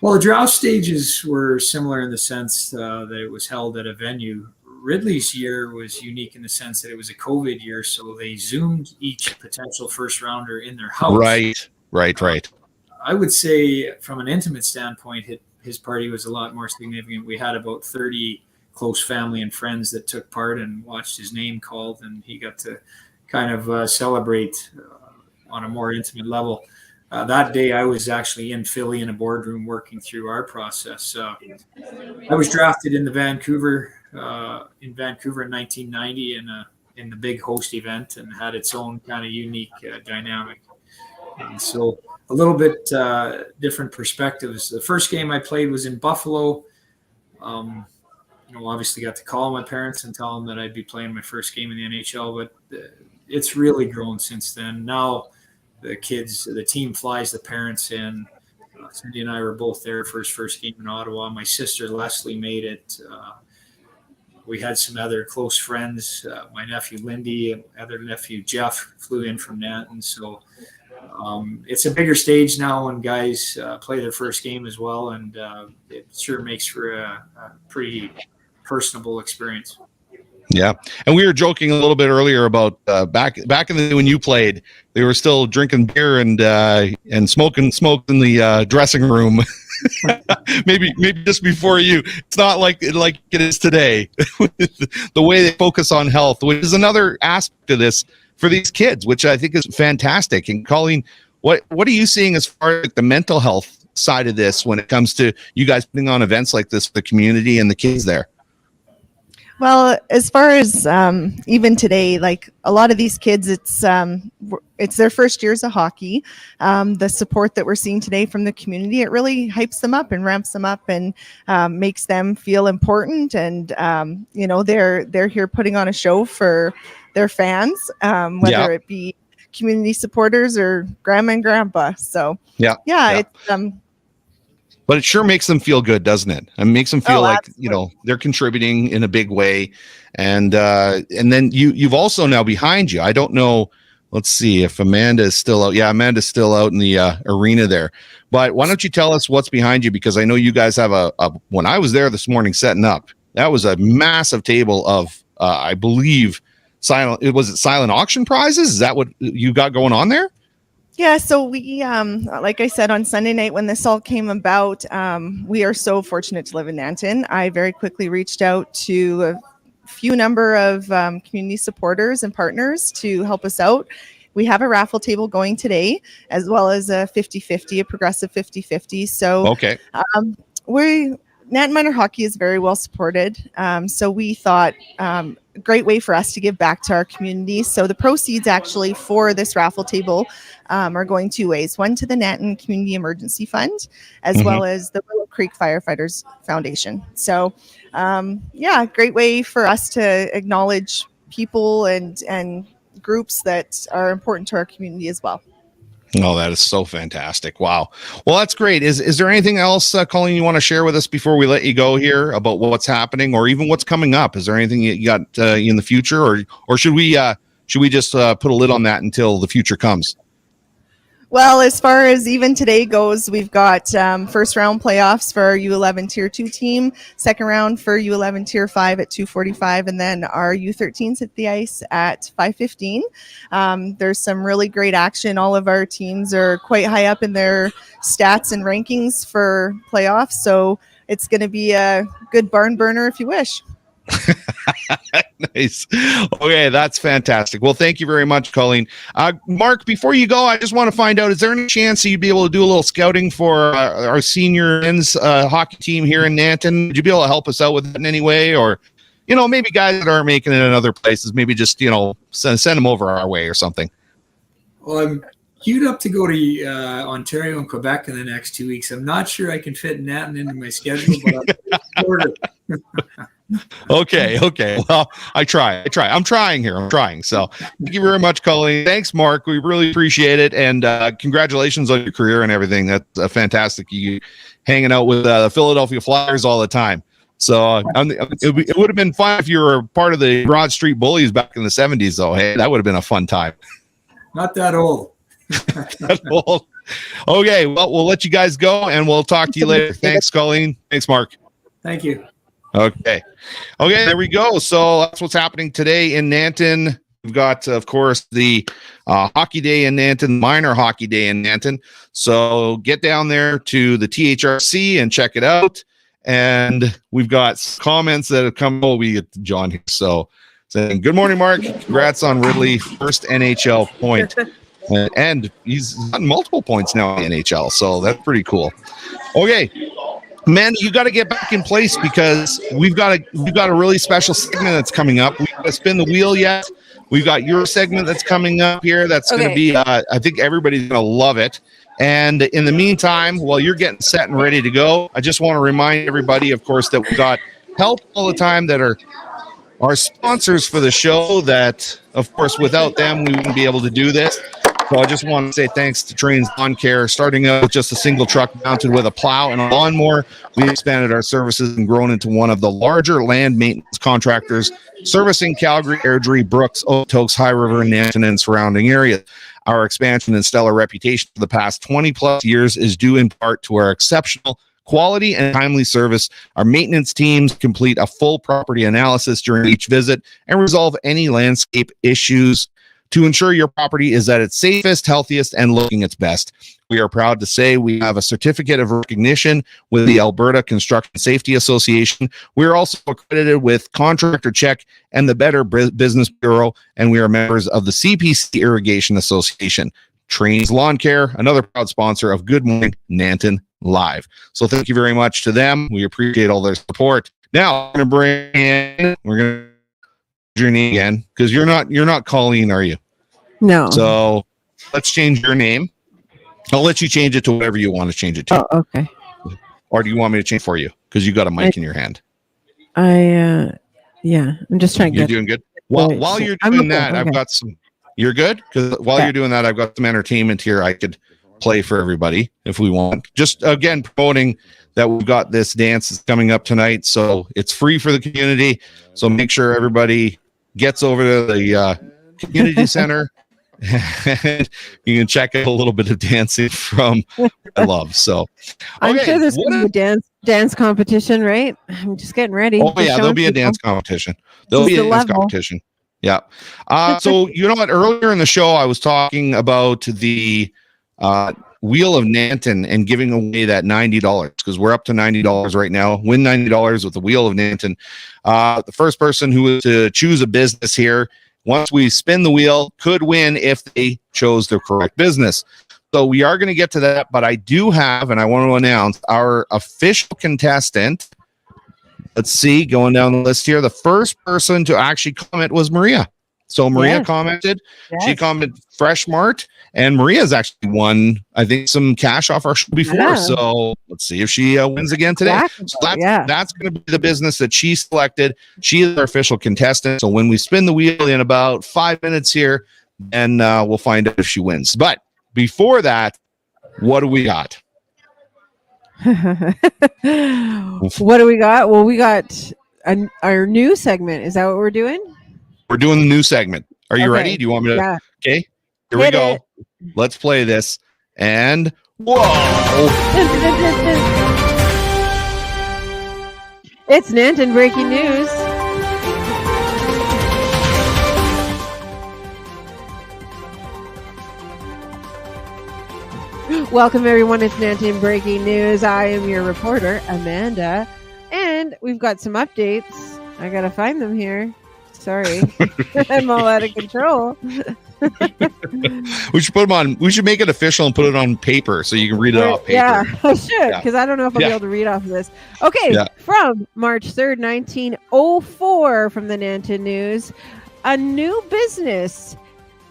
Well, the draft stages were similar in the sense that it was held at a venue. Ridley's year was unique in the sense that it was a COVID year, so they Zoomed each potential first rounder in their house. Right. I would say from an intimate standpoint, his party was a lot more significant. We had about 30 close family and friends that took part and watched his name called, and he got to kind of celebrate on a more intimate level. That day, I was actually in Philly in a boardroom working through our process. I was drafted in Vancouver in 1990 in the big host event, and had its own kind of unique dynamic. And so a little bit different perspectives. The first game I played was in Buffalo. Obviously got to call my parents and tell them that I'd be playing my first game in the NHL, but it's really grown since then. Now, the team flies the parents in. Cindy and I were both there for his first game in Ottawa. My sister Leslie made it. We had some other close friends. My nephew Lindy, other nephew Jeff flew in from Nanton. So it's a bigger stage now when guys play their first game as well, and it sure makes for a pretty personable experience. Yeah, and we were joking a little bit earlier about back in the day when you played, they were still drinking beer and smoking in the dressing room. maybe just before you. It's not like it is today. The way they focus on health, which is another aspect of this for these kids, which I think is fantastic. And Coleen, what are you seeing as far as the mental health side of this when it comes to you guys putting on events like this for the community and the kids there? Well, as far as even today, like a lot of these kids, it's their first years of hockey. The support that we're seeing today from the community, it really hypes them up and ramps them up and makes them feel important. And they're here putting on a show for their fans, whether it be community supporters or grandma and grandpa. So it's. But it sure makes them feel good, doesn't it? It makes them feel like they're contributing in a big way, and then you've also now behind you. I don't know let's see if Amanda is still out. Yeah, Amanda's still out in the arena there. But why don't you tell us what's behind you? Because I know you guys have when I was there this morning setting up, that was a massive table of, I believe, silent auction prizes. Is that what you got going on there? Yeah, so we, like I said, on Sunday night when this all came about, we are so fortunate to live in Nanton. I very quickly reached out to a few number of community supporters and partners to help us out. We have a raffle table going today, as well as a 50-50, a progressive 50-50. So okay, Nanton Minor Hockey is very well supported. So we thought a great way for us to give back to our community. So the proceeds actually for this raffle table are going two ways. One to the Nanton Community Emergency Fund, as well as the Willow Creek Firefighters Foundation. So great way for us to acknowledge people and groups that are important to our community as well. Oh, that is so fantastic. Wow. Well, that's great. Is there anything else, Coleen, you want to share with us before we let you go here about what's happening or even what's coming up? Is there anything you got in the future, or should we just put a lid on that until the future comes? Well, as far as even today goes, we've got first round playoffs for our U11 Tier 2 team, second round for U11 Tier 5 at 2:45, and then our U13s hit the ice at 5:15. There's some really great action. All of our teams are quite high up in their stats and rankings for playoffs, so it's going to be a good barn burner if you wish. Nice. Okay, that's fantastic. Well, thank you very much, Coleen. Mark, before you go, I just want to find out, is there any chance you'd be able to do a little scouting for our senior men's hockey team here in Nanton? Would you be able to help us out with it in any way? Or, maybe guys that aren't making it in other places, maybe just, send them over our way or something. Well, I'm queued up to go to Ontario and Quebec in the next 2 weeks. I'm not sure I can fit Nanton into my schedule, but I'm Okay. Well, I try. I'm trying here. So thank you very much, Coleen. Thanks, Mark. We really appreciate it. And congratulations on your career and everything. That's fantastic. You hanging out with the Philadelphia Flyers all the time. So it would have been fun if you were part of the Broad Street Bullies back in the 70s, though. Hey, that would have been a fun time. Not that old. Okay, well, we'll let you guys go, and we'll talk to you later. Thanks, Coleen. Thanks, Mark. Thank you. Okay, there we go. So that's what's happening today in Nanton. We've got, of course, the Hockey Day in Nanton, Minor Hockey Day in Nanton. So get down there to the THRC and check it out. And we've got comments that have come. Oh, we get John here. So saying, good morning, Mark. Congrats on Ridley, first NHL point. And he's gotten multiple points now in the NHL. So that's pretty cool. Okay. Man, you got to get back in place because we've got a really special segment that's coming up. We've got to spin the wheel yet. We've got your segment that's coming up here. That's going to be, I think everybody's going to love it. And in the meantime, while you're getting set and ready to go, I just want to remind everybody, of course, that we've got help all the time that are our sponsors for the show that, of course, without them, we wouldn't be able to do this. So I just want to say thanks to Trains Lawn Care. Starting out with just a single truck mounted with a plow and a lawnmower, we expanded our services and grown into one of the larger land maintenance contractors servicing Calgary, Airdrie, Brooks, Okotoks, High River, Nanton, and surrounding areas. Our expansion and stellar reputation for the past 20 plus years is due in part to our exceptional quality and timely service. Our maintenance teams complete a full property analysis during each visit and resolve any landscape issues to ensure your property is at its safest, healthiest, and looking its best. We are proud to say we have a certificate of recognition with the Alberta Construction Safety Association. We are also accredited with Contractor Check and the Better Business Bureau, and we are members of the CPC Irrigation Association. Trains Lawn Care, another proud sponsor of Good Morning Nanton Live. So thank you very much to them. We appreciate all their support. Now we're going to your name again because you're not Coleen, are you? No. So let's change your name. I'll let you change it to whatever you want to change it to. Oh, okay. Or do you want me to change for you because you got a mic in your hand? I'm just trying to You're doing good. While you're doing that, I've got some. You're good because while you're doing that, I've got some entertainment here I could play for everybody if we want. Just again promoting that we've got this dance that's coming up tonight, so it's free for the community. So make sure everybody gets over to the community center And you can check out a little bit of dancing from I love. So I'm sure there's going to be a dance competition, right? I'm just getting ready. Oh yeah, there'll be a dance competition. There'll be a dance competition. Yeah. So you know what? Earlier in the show, I was talking about the Wheel of Nanton and giving away that $90 because we're up to $90 right now. Win $90 with the Wheel of Nanton. The first person who is to choose a business here, once we spin the wheel, could win if they chose the correct business. So we are going to get to that, but I do have, and I want to announce our official contestant. Let's see, going down the list here. The first person to actually comment was Maria. So Maria commented. Yes. She commented Fresh Mart, and Maria's actually won, I think, some cash off our show before. Yeah. So let's see if she wins again today. So that's going to be the business that she selected. She is our official contestant. So when we spin the wheel in about 5 minutes here, then we'll find out if she wins. But before that, what do we got? What do we got? Well, we got our new segment. Is that what we're doing? We're doing the new segment. Are you ready? Do you want me to? Yeah. Okay, here we go. Let's play this. And whoa! It's Nanton breaking news. Welcome, everyone. It's Nanton Breaking News. I am your reporter, Amanda. And we've got some updates. I got to find them here. Sorry. I'm all out of control. We should put them on. We should make it official and put it on paper so you can read it off paper. Yeah, I should, because I don't know if I'll be able to read off of this. Okay, from March 3rd, 1904, from the Nanton News, a new business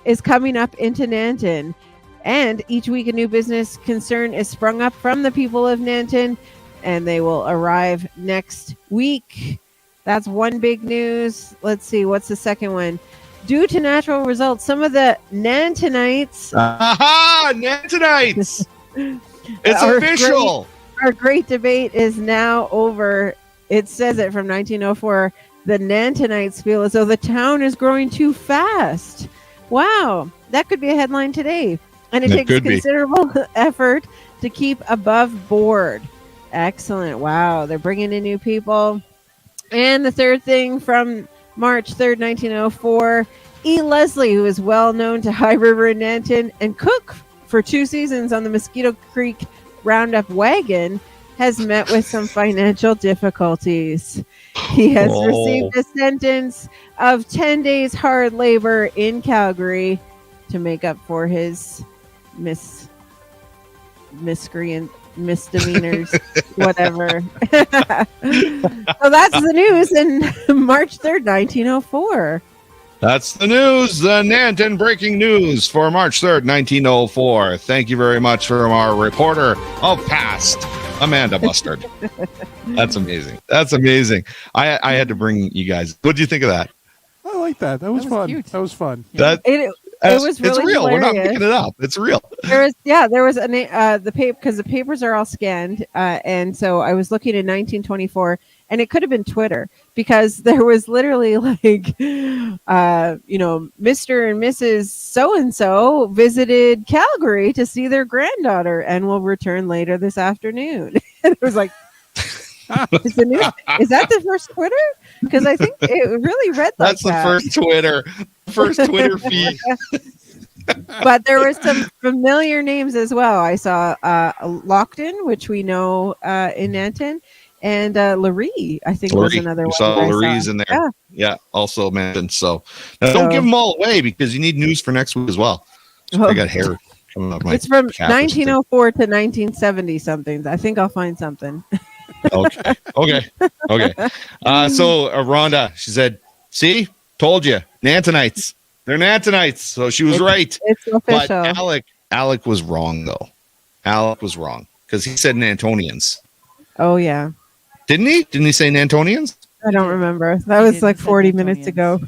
is coming up into Nanton. And each week, a new business concern is sprung up from the people of Nanton, and they will arrive next week. That's one big news. Let's see. What's the second one? Due to natural results, some of the Nantonites. Aha! Nantonites! It's official. Our great debate is now over. It says it from 1904. The Nantonites feel as though the town is growing too fast. Wow. That could be a headline today. And it takes considerable effort to keep above board. Excellent. Wow. They're bringing in new people. And the third thing from March 3rd, 1904, E. Leslie, who is well known to High River in Nanton and cook for 2 seasons on the Mosquito Creek Roundup wagon, has met with some financial difficulties. He has received a sentence of 10 days hard labor in Calgary to make up for his misdemeanors, whatever. So that's the news in March 3rd, 1904. That's the news, the Nanton breaking news for March 3rd, 1904. Thank you very much from our reporter of past, Amanda Bustard. That's amazing. That's amazing. I had to bring you guys. What did you think of that? I like that. That was fun. Cute. That was fun. Yeah. It was really it's real. Hilarious. We're not making it up. It's real. There was the paper, because the papers are all scanned, and so I was looking in 1924, and it could have been Twitter, because there was literally like, Mr. and Mrs. So and so visited Calgary to see their granddaughter and will return later this afternoon. And it was like, is that the first Twitter? Because I think it really read like That's the first Twitter feed. But there were some familiar names as well. I saw Lockton, which we know in Nanton, and Laree, I think was another one. Saw Laree's in there. Yeah, also Nanton. So now don't give them all away, because you need news for next week as well. I got hair coming up. It's from 1904 to 1970 something. I think I'll find something. Okay. So Rhonda, she said, "See, told you, Nantonites. They're Nantonites." So she was right. It's official. But Alec was wrong though. Alec was wrong because he said Nantonians. Oh yeah. Didn't he? Didn't he say Nantonians? I don't remember. That was like 40 minutes ago.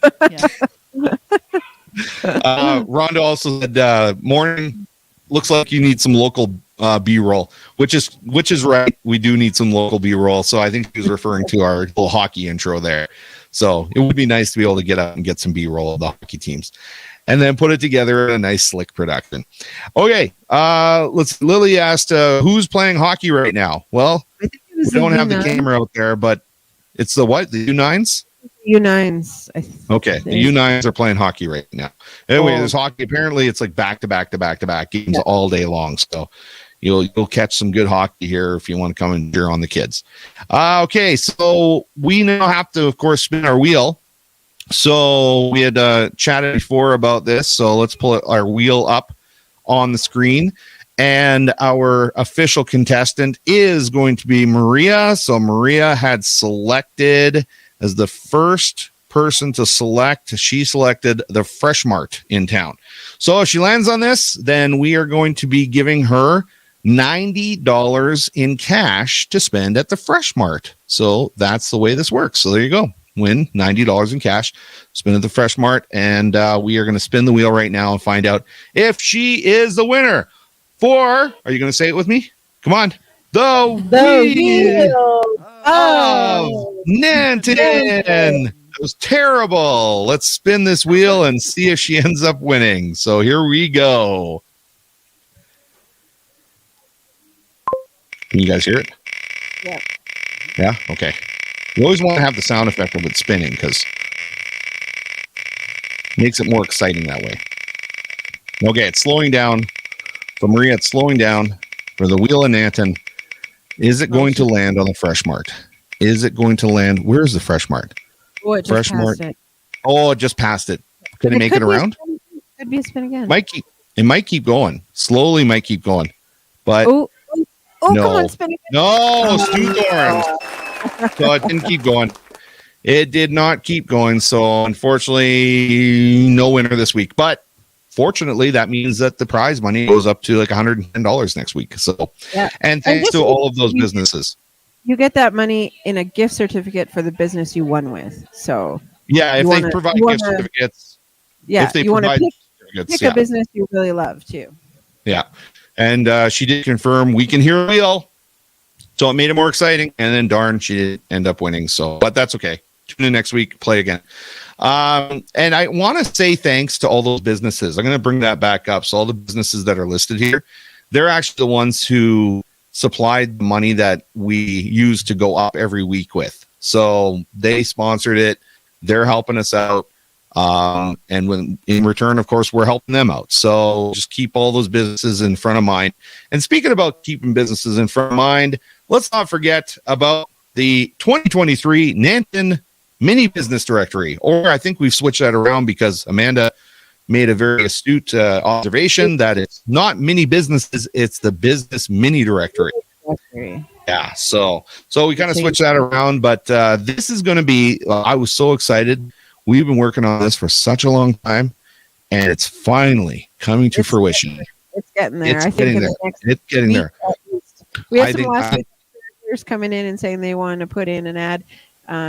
Rhonda also said, "Morning. Looks like you need some local B-roll," which is right. We do need some local B-roll. So I think he was referring to our little hockey intro there. So it would be nice to be able to get out and get some B-roll of the hockey teams. and then put it together in a nice slick production. Okay, Lily asked who's playing hockey right now. Well, I think it was we don't have the U9. camera out there, but it's the what? The U9s? U9s. Okay, the U9s are playing hockey right now. Anyway, there's hockey. Apparently, it's like back to back games all day long. So you'll catch some good hockey here if you want to come and cheer on the kids. Okay, so we now have to, of course, spin our wheel. So we had chatted before about this. So let's pull our wheel up on the screen. And our official contestant is going to be Maria. So Maria had selected as the first person to select. She selected the Fresh Mart in town. So if she lands on this, then we are going to be giving her $90 in cash to spend at the Fresh Mart. So that's the way this works. So there you go. Win $90 in cash, spin at the Fresh Mart, and we are going to spin the wheel right now and find out if she is the winner. Are you going to say it with me? Come on. The wheel of Nanton. That was terrible. Let's spin this wheel and see if she ends up winning. So here we go. Can you guys hear it? Yeah. Yeah? Okay. You always want to have the sound effect of it spinning because it makes it more exciting that way. Okay, it's slowing down. For Maria, it's slowing down. For the wheel in Nanton, is it going to land on the Fresh Mart? Is it going to land? Where's the Fresh Mart? Oh, it just Fresh passed Mart. it. Oh, it just passed it. Can it make it around? Could be a spin again. It might keep going. Slowly might keep going. But Oh, no. come on, spin again. No, Stu Thorns. So it didn't keep going. It did not keep going. So unfortunately, no winner this week. But fortunately, that means that the prize money goes up to like $110 next week. So, yeah. And thanks to all of those businesses. You get that money in a gift certificate for the business you won with. So yeah, if they provide gift certificates. Yeah, if they you want to pick yeah. a business you really love too. Yeah. And she did confirm we can hear a wheel. So it made it more exciting. And then darn, she did end up winning. So, but that's okay. Tune in next week, play again. And I want to say thanks to all those businesses. I'm going to bring that back up. So all the businesses that are listed here, they're actually the ones who supplied the money that we use to go up every week with. So they sponsored it. They're helping us out. And when in return, of course, we're helping them out. So just keep all those businesses in front of mind. And speaking about keeping businesses in front of mind, let's not forget about the 2023 Nanton Mini Business Directory. Or I think we've switched that around because Amanda made a very astute observation that it's not mini businesses, it's the Business Mini Directory. Yeah, so we kind of switched that around, but this is going to be, I was so excited. We've been working on this for such a long time, and it's finally coming to fruition. It's getting there. It's getting there. It's getting there. We have some last years coming in and saying they want to put in an ad,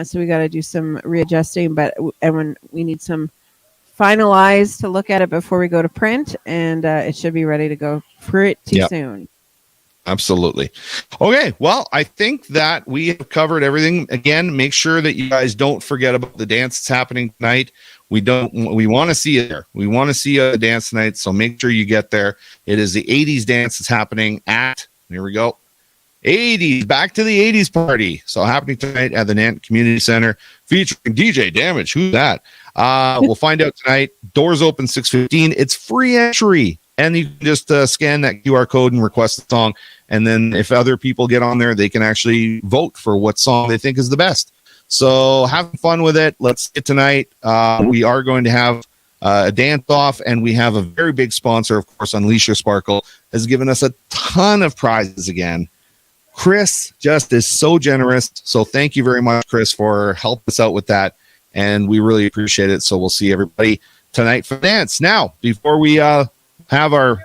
so we got to do some readjusting. But when we need some finalized to look at it before we go to print, and it should be ready to go pretty soon. Absolutely. Okay. Well, I think that we have covered everything. Again, make sure that you guys don't forget about the dance that's happening tonight. We want to see you there. We want to see a dance tonight. So make sure you get there. It is the 80s dance that's happening here we go. 80s, back to the 80s party. So happening tonight at the Nanton Community Center featuring DJ Damage. Who's that? We'll find out tonight. Doors open 6:15. It's free entry. And you can just scan that QR code and request a song. And then if other people get on there, they can actually vote for what song they think is the best. So have fun with it. Let's get tonight. We are going to have a dance off, and we have a very big sponsor, of course, Unleash Your Sparkle, has given us a ton of prizes again. Chris just is so generous. So thank you very much, Chris, for helping us out with that. And we really appreciate it. So we'll see everybody tonight for dance. Now, before we have our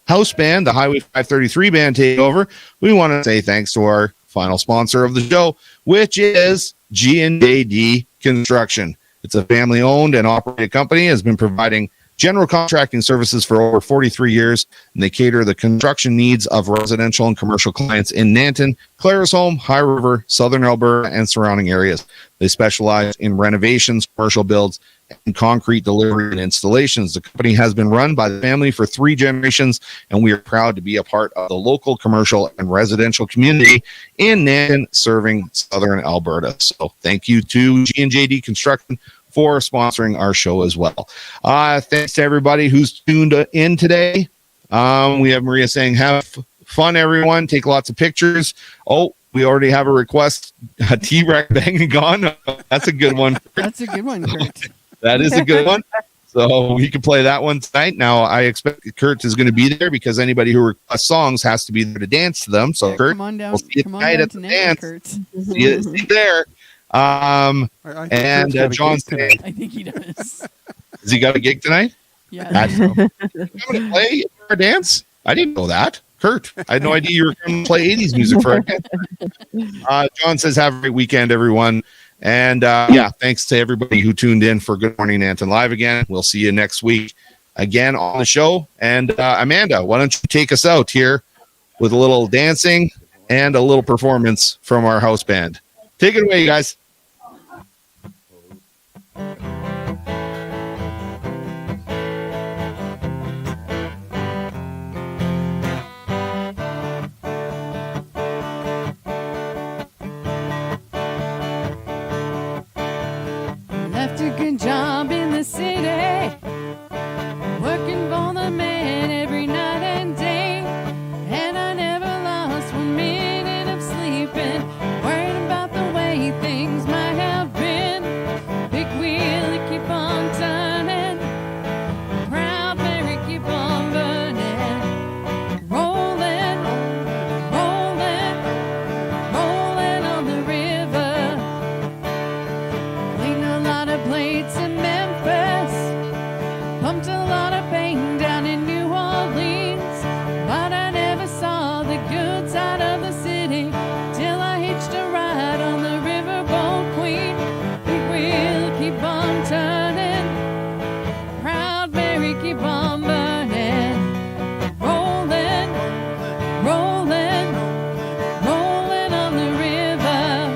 house band, the Highway 533 band, take over, we want to say thanks to our final sponsor of the show, which is G&JD Construction. It's a family-owned and operated company, has been providing general contracting services for over 43 years, and they cater the construction needs of residential and commercial clients in Nanton, Claresholm, High River, Southern Alberta, and surrounding areas. They specialize in renovations, commercial builds, and concrete delivery and installations. The company has been run by the family for 3 generations, and we are proud to be a part of the local commercial and residential community in Nanton, serving Southern Alberta. So thank you to G&JD Construction for sponsoring our show as well. Thanks to everybody who's tuned in today. We have Maria saying, have fun, everyone. Take lots of pictures. Oh, we already have a request. T-Rex banging gone. That's a good one. That's a good one, Kurt. That is a good one. So we can play that one tonight. Now, I expect Kurt is going to be there because anybody who requests songs has to be there to dance to them. So, yeah, Kurt, we'll see you tonight at the dance. See you there. And John, I think he does. Has he got a gig tonight? Yeah. I'm going to play for a dance. I didn't know that. Kurt, I had no idea you were going to play 80s music for a dance. John says, have a great weekend, everyone. And thanks to everybody who tuned in for Good Morning Nanton Live again. We'll see you next week again on the show. And Amanda, why don't you take us out here with a little dancing and a little performance from our house band. Take it away, you guys. Left a good job in the city, working for the man every night and day, and I never lost 1 minute of sleeping, worried about the way things might have been. Big wheel to keep on turning, proud Mary keep on burning, rolling, rolling, rolling on the river. Cleaned a lot of plates in Memphis, pumped a lot of pain down in New Orleans, but I never saw the good side of the city till I hitched a ride on the riverboat Queen. Big wheel keep on turning, proud Mary keep on burning, rolling, rolling, rolling on the river.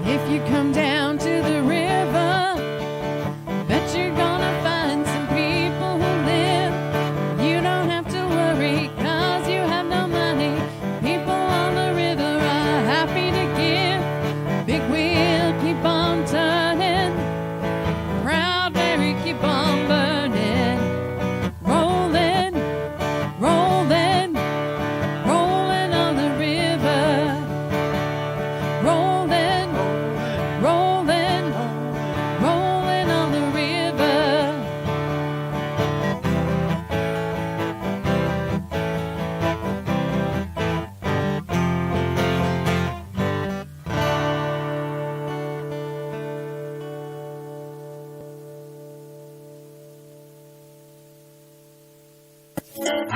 If you come down to the river, bet you're gonna find some people who live. You don't have to worry, 'cause you have no money. People on the river are happy to give. Big wheel keep on turning, proud Mary keep on burning, rolling, rolling, rolling on the river, rolling, rolling, rolling on the river.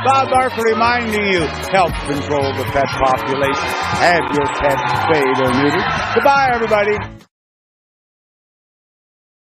Bob Barker reminding you, help control the pet population. Have your pet spayed or neutered. Goodbye, everybody.